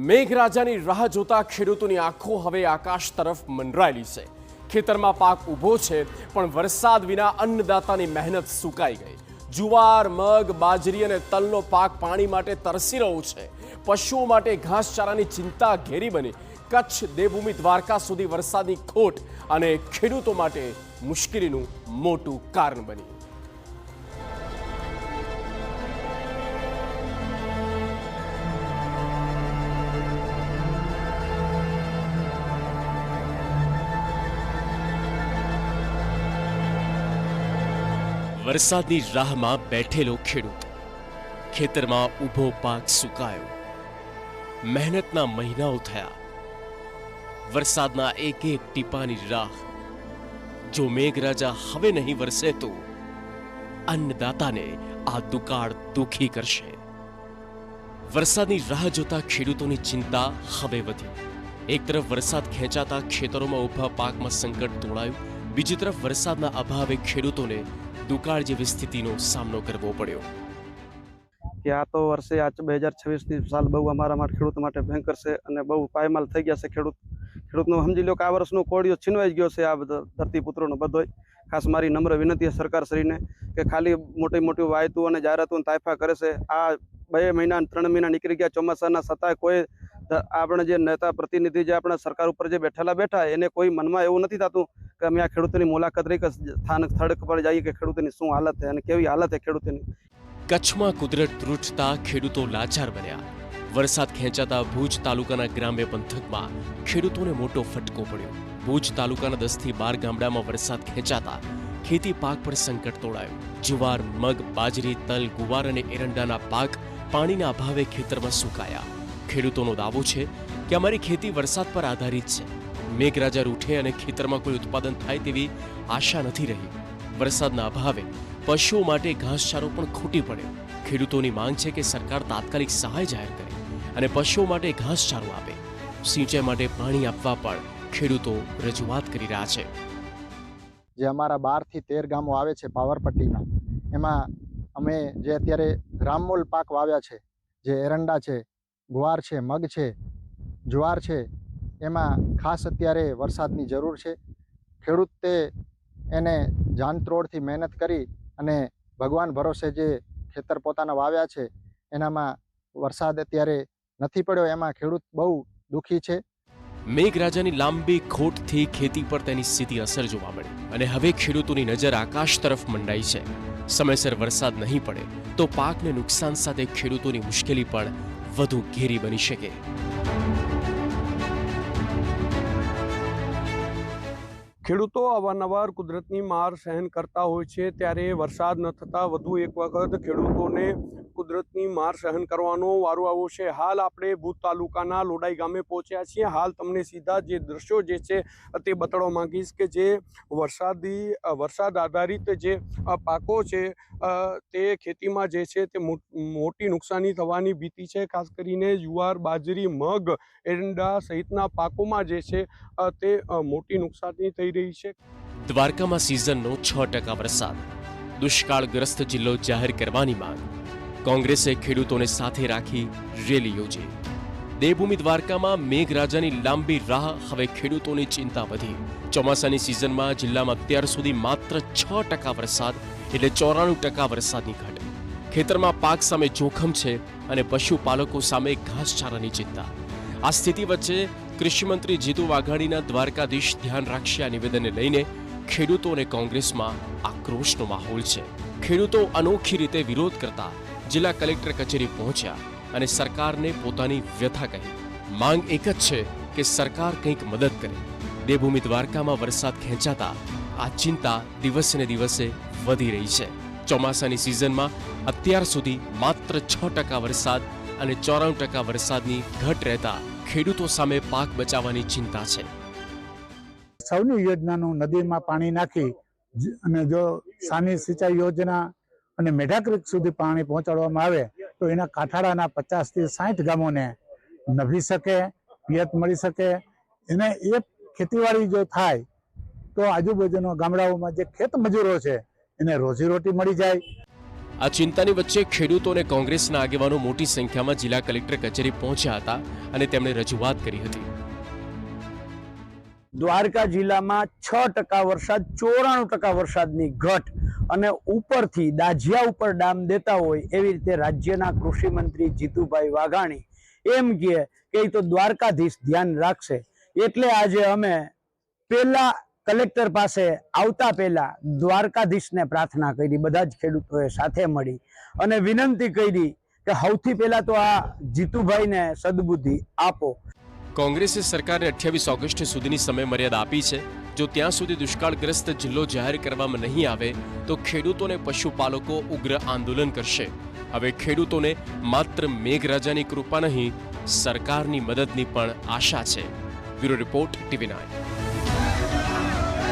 મેઘરાજાની રાહ જોતા ખેડૂતોની આંખો હવે આકાશ તરફ મંડરાયેલી છે। ખેતરમાં પાક ઊભો છે, પણ વરસાદ વિના અન્નદાતાની મહેનત સુકાઈ ગઈ। જુવાર, મગ, બાજરી અને તલનો પાક પાણી માટે તરસી રહ્યો છે। પશુઓ માટે ઘાસચારાની ચિંતા ઘેરી બની। કચ્છ, દેવભૂમિ દ્વારકા સુધી વરસાદની ખોટ અને ખેડૂતો માટે મુશ્કેલીનું મોટું કારણ બની। વરસાદની રાહમાં બેઠેલો ખેડૂત, ખેતરમાં ઊભો પાક સુકાયો। મહેનતના મહિનાઓ થયા, વરસાદના એક એક ટીપાની રાહ। જો મેઘરાજા હવે નહીં વરસે તો અન્નદાતાને આ દુકાળ દુખી કરશે। વરસાદની રાહ જોતા ખેડૂતોની ચિંતા હવે વધી। એક તરફ વરસાદ ખેંચાતા ખેતરોમાં ઊભા પાકમાં સંકટ તોળાયું, બીજી તરફ વરસાદના અભાવે ખેડૂતોને દુકાળ જેવી સ્થિતિનો સામનો કરવો પડ્યો। કે આ તો વર્ષે આ 2026ની સાલ બહુ અમારા માટે ખેડૂત માટે ભયંકર છે અને બહુ પાયમાલ થઈ ગયા છે। ખેડૂતનો સમજી લો કે આ વર્ષનો કોળિયો છીનવાઈ ગયો છે। આ ધરતીપુત્રોનો બધોય ખાસ મારી નમ્ર વિનંતી છે સરકારશ્રીને કે ખાલી મોટી મોટી વાયતું અને જાહેરાતો તાયફા કરે છે। આ 2 મહિના 3 મહિના નીકળી ગયા ચોમાસાના, છતાંય કોઈ આપણે જે નેતા પ્રતિનિધિ જે આપણા સરકાર ઉપર જે બેઠા એને કોઈ મનમાં એવું નથી થતું કે અમે આ ખેડૂતોની મુલાકાત રહી કે સ્થાનિક સ્થળ પર જઈએ કે ખેડૂતોની શું હાલત છે અને કેવી હાલત છે ખેડૂતોની। કચ્છમાં કુદરત તૂટતા ખેડૂતો લાચાર બન્યા। વરસાદ ખેંચાતા ભુજ તાલુકાના ગ્રામ્ય પંથકમાં ખેડૂતોને મોટો ફટકો પડ્યો। ભુજ તાલુકાના 10 થી 12 ગામડામાં વરસાદ ખેંચાતા ખેતી પાક પર સંકટ તોળાયું। જુવાર, મગ, બાજરી, તલ, ગુવાર અને એરંડાના પાક પાણીના અભાવે ખેતરમાં સુકાયા। ખેડૂતોનો દાવો છે કે અમારી ખેતી વરસાદ પર આધારિત છે। મેઘરાજા રૂઠે અને ખેતરમાં કોઈ ઉત્પાદન થાય તેવી આશા નથી રહી। વરસાદના અભાવે પશુઓ માટે ઘાસચારો પણ ખૂટી પડ્યો। ખેડૂતોની માંગ છે કે સરકાર તાત્કાલિક સહાય જાહેર કરે અને પશુઓ માટે ઘાસચારો આપે। સિંચાઈ માટે પાણી આપવા પણ ખેડૂતો રજૂઆત કરી રહ્યા છે। જે અમારા 12 થી 13 ગામો આવે છે પાવરપટ્ટીમાં, એમાં અમે જે અત્યારે રામમોલ પાક વાવ્યા છે, જે એરંડા છે, ગુવાર છે, મગ છે, જુવાર છે, એમાં ખાસ અત્યારે વરસાદની જરૂર છે। ખેડૂતે એને જાનત્રોડથી મહેનત કરી અને ભગવાન ભરોસે જે ખેતર પોતાના વાવ્યા છે એનામાં વરસાદ અત્યારે નથી પડ્યો, એમાં ખેડૂત બહુ દુઃખી છે। મેઘરાજાની લાંબી ખોટથી ખેતી પર તેની સીધી અસર જોવા મળી અને હવે ખેડૂતોની નજર આકાશ તરફ મંડાઈ છે। સમયસર વરસાદ નહીં પડે તો પાકને નુકસાન સાથે ખેડૂતોની મુશ્કેલી પણ વધુ ઘેરી બની શકે। ખેડૂતો અવારનવાર કુદરતની માર સહન કરતા હોય છે, ત્યારે વરસાદ ન થતાં વધુ એક વખત ખેડૂતોને કુદરતની માર સહન કરવાનો વારો આવ્યો છે। હાલ આપણે ભુજ તાલુકાના લોડાઈ ગામે પહોંચ્યા છીએ। હાલ તમને સીધા જે દ્રશ્યો જે છે તે બતાડવા માંગીશ કે જે વરસાદ આધારિત જે પાકો છે તે ખેતીમાં જે છે તે મોટી નુકસાની થવાની ભીતિ છે। ખાસ કરીને જુવાર, બાજરી, મગ, એરંડા સહિતના પાકોમાં જે છે તે મોટી નુકસાની થઈ રહી છે। દ્વારકામાં સિઝનનો 6% વરસાદ, દુષ્કાળગ્રસ્ત જિલ્લો જાહેર કરવાની માંગ। કોંગ્રેસે ખેડૂતોને સાથે રાખી રેલી યોજી। દેવભૂમિ દ્વારકામાં મેઘરાજાની લાંબી રાહ હવે ખેડૂતોની ચિંતા વધી। ચોમાસાની સિઝનમાં જિલ્લામાં અત્યાર સુધી માત્ર 6% વરસાદ એટલે 94% વરસાદની ઘટ। ખેતરમાં પાક સામે જોખમ છે અને પશુપાલકો સામે ઘાસચારાની ચિંતા। આ સ્થિતિ વચ્ચે કૃષિમંત્રી જીતુ વાઘાણીના દ્વારકાધીશ ધ્યાન રાખશે આ નિવેદનને લઈને ખેડૂતો અને કોંગ્રેસમાં આક્રોશનો માહોલ છે। ખેડૂતો અનોખી રીતે વિરોધ કરતા જિલ્લા કલેક્ટર કચેરી પહોંચ્યા અને સરકારને પોતાની વ્યથા કહી। માંગ એક જ છે કે સરકાર કંઈક મદદ કરે। દેવભૂમિ દ્વારકામાં વરસાદ ખેંચાતા આ ચિંતા દિવસે ને દિવસે વધી રહી છે। ચોમાસાની સિઝનમાં અત્યાર સુધી માત્ર 6% વરસાદ અને 94% વરસાદની ઘટ રહેતા ખેડૂતો સામે પાક બચાવવાની ચિંતા છે। સૌની યોજનાનું નદીમાં પાણી નાખી અને જો સાની સિંચાઈ યોજના અને મેઢાક્રીક સુધી પાણી પહોંચાડવામાં આવે તો એના કાંઠાળાના 50 થી 60 ગામોને નભી શકે, પિયત મળી શકે। એને એ ખેતીવાડી જો થાય તો આજુબાજુના ગામડાઓમાં જે ખેત મજૂરો છે એને રોજીરોટી મળી જાય। આ ચિંતાની વચ્ચે ખેડૂતો અને કોંગ્રેસના આગેવાનો મોટી સંખ્યામાં જિલ્લા કલેક્ટર કચેરી પહોંચ્યા હતા અને તેમણે રજૂઆત કરી હતી. દ્વારકા જિલ્લામાં 6% વરસાદ, 94% વરસાદની ઘટ અને ઉપરથી દાજિયા ઉપર ડામ દેતા હોય એવી રીતે રાજ્યના કૃષિ મંત્રી જીતુભાઈ વાઘાણી એમ કહે કે એ તો દ્વારકાધીશ ધ્યાન રાખશે. એટલે આજે અમે પહેલા કલેક્ટર પાસે આવતા પહેલા દ્વારકાધીશને પ્રાર્થના કરી, બધા જ ખેડૂતોએ સાથે મળી અને વિનંતી કરી કે સૌથી પહેલા તો આ જીતુભાઈને સદબુદ્ધિ આપો. કોંગ્રેસે સરકારને 28 ઓગસ્ટ સુધીની સમય મર્યાદા આપી છે. જો ત્યાં સુધી દુષ્કાળગ્રસ્ત જિલ્લો જાહેર કરવામાં નહીં આવે તો ખેડૂતો અને પશુપાલકો ઉગ્ર આંદોલન કરશે. હવે ખેડૂતોને માત્ર મેઘરાજાની કૃપા નહીં, સરકારની મદદની પણ આશા છે. Bureau report, TV9.